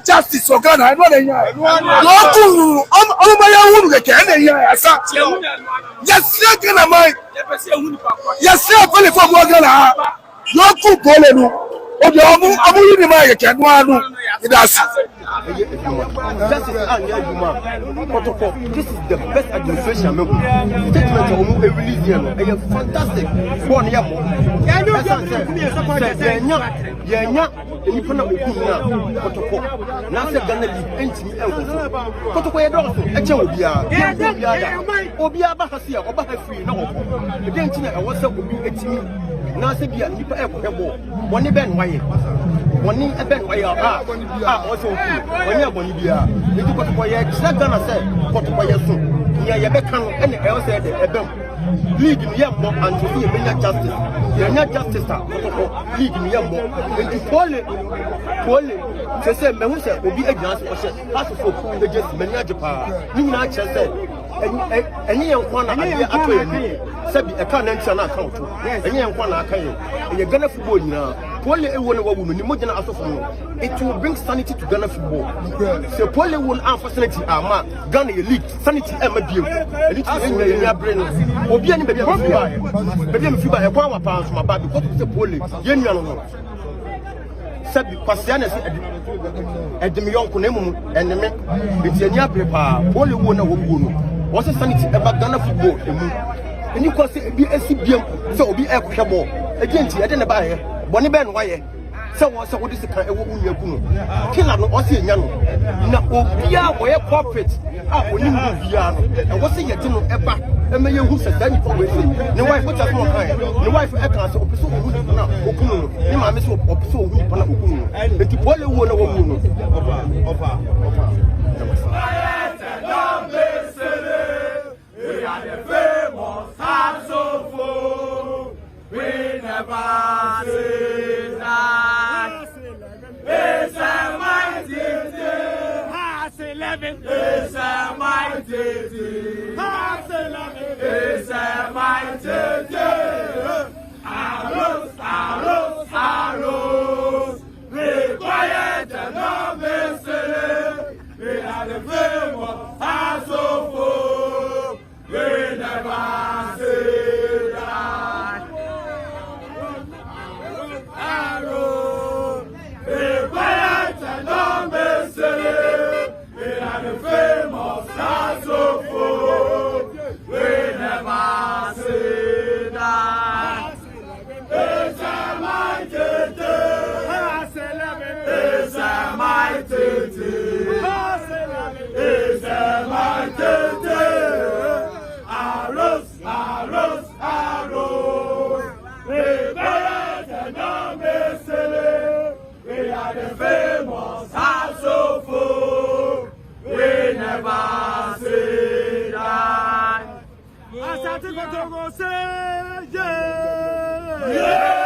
Justice or Ghana, I know they are. Yes, Ghana, my yes, for Ghana. No two Polenu. Or the Amu Maya can one. This is the best administration. Statement of a religion. A fantastic one. You cannot be protocol. Now, Ghana is protocol. Obia Bahasia, Oba free. No, again, I was up with me. Now, Sabia, you put a one event. One event where you are also when you are Bolivia. You got to buy a Ghana said, got to buy a soon. Yeah, you become any else said lead in Yambo and to see a justice. You are not justice, lead in Yambo. And to call it, to say, Memusa will be a gas or said, as for the just many power. You not just said, and you want to Sabi a can't answer an account. And you want to you're gonna football now. Pole a woman, it will bring sanity to Ghana football. So Pole won our facility, Ghana elite, sanity, and it's in your brain. Obian, baby, a power pounds from my baby, what is the Pole? Yeniano. Sabi, Pasianas at the Mionco and the men, it's a near paper, Pole won a woman. What's the sanity about Ghana football? And you can say, be a CBM, so be a cable. Again, I didn't buy it. One event, why? So, what is the kind of woman you're going to kill? I'm not saying, now, Obia, where corporate, when you move, and what's the dinner ever? And may you who said that you will no wife, what has more higher? No wife, I can't so pursue who now, Okuno, you might miss or pursue who you Okuno, and the Poly won a woman we are the famous Saxophone. We never say that. It's a mighty day. Hearts 11. It's a mighty day. Hearts 11. It's a mighty day. Arrows, arrows, arrows. Be quiet and don't be silly. We are the famous Saxophone. We never say that. Arrow, be quiet and don't be silly. We are the famous Saxophone. We never say that. It's a mighty day. It's a mighty day. It's a mighty day. Arrows, arrows, arrows. We bear and don't be silly. We are the famous Saxophone. We never say that. Asante Kotogo say yeah. Yeah.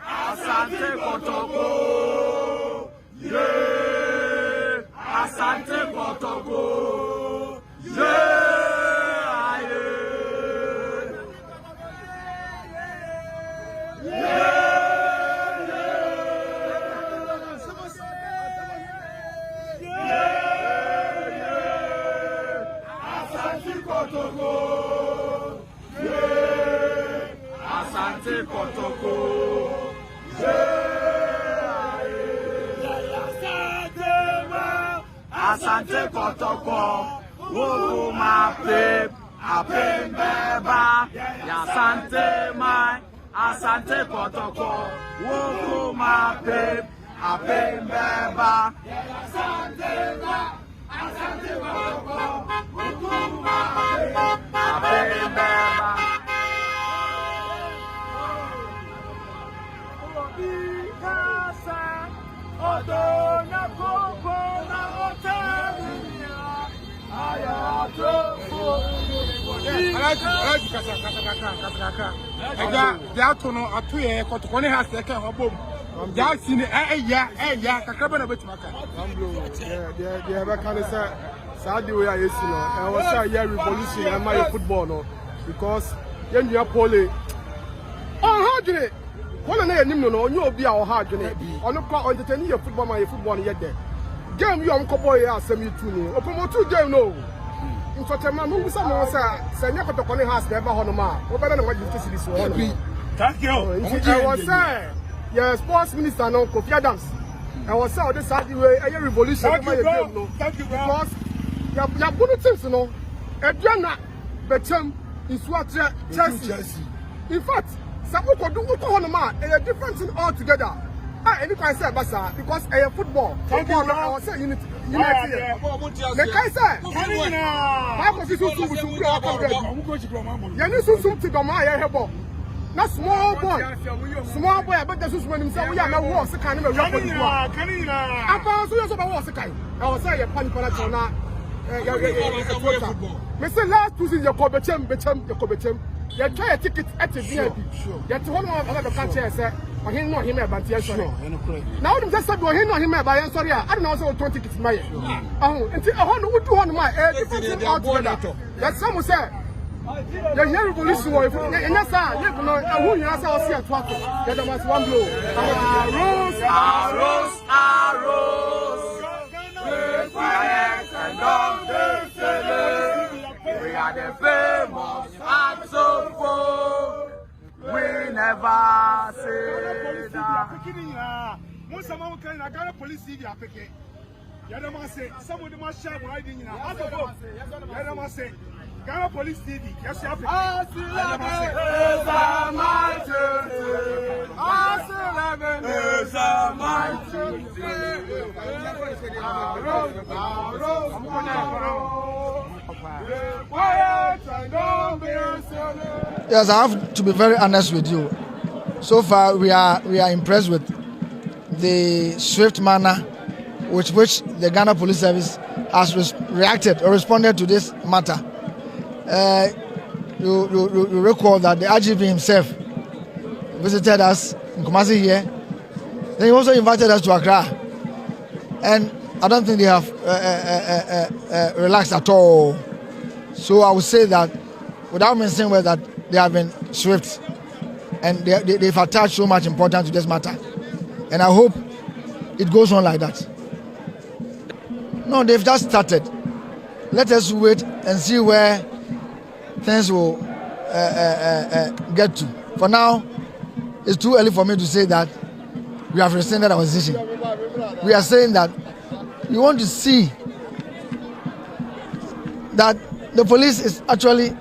Asante Kotogo, yeah. Asante Kotogo, yeah. Asante Kotoko. Asante Kotoko. Woko mape. Apembeba. Asante mai. Asante Kotoko. Woko mape. Apembeba. Asante mai. Asante Kotoko. Woko mape. Apembeba. Because you are poorly. Oh, how do it? One of them, no, you be our hard journey. On the part on the 10 year football, my football yet there. Game you uncle boy, send me to open more 2 game, no. In fact, my mom, someone said, never to call house, never on a man. What better than what you see this one? Thank you. I was saying, yeah, sports minister, no, Kofi Adams. I was saying, this is the way a revolution. Thank you, because you're good things, you know. Adriana, Beckham, is what Chelsea. In fact, some people do a different thing altogether. Any can say Basa because a football. Football, I was saying unity. The guy said, how was it so to go? Not small boy, but the Susan himself, we are no war, the kind of a rapper. I found so about Wasakai. I was saying a panic for now. Mr. Last Tuesday, your Bechem. You try a ticket at the VIP. You have to hold on another country, sir. Or he know him about yes, now I'm just saying, he know him about yes, sorry. I don't know also 20 tickets, my. Oh, until I want to do on my different altogether. That's someone said. The young revolution, and that's how you know who you are. I'll see a twat. That was one blow. Arrows. And we are the famous Axophone. We never say that. Most of them can I police TV application. Yadama say some of them are sharp riding in a house of both. Yadama say Ghana Police TV. Yes, you have Yes, I have to be very honest with you. So far, we are impressed with the swift manner with which the Ghana Police Service has reacted or responded to this matter. You recall that the IGP himself visited us in Kumasi here. Then he also invited us to Accra, and I don't think they have relaxed at all. So I would say that, without mentioning whether that they have been swift, and they've attached so much importance to this matter, and I hope it goes on like that. No, they've just started. Let us wait and see where things will get to. For now, it's too early for me to say that we have rescinded our decision. We are saying that we want to see that the police is actually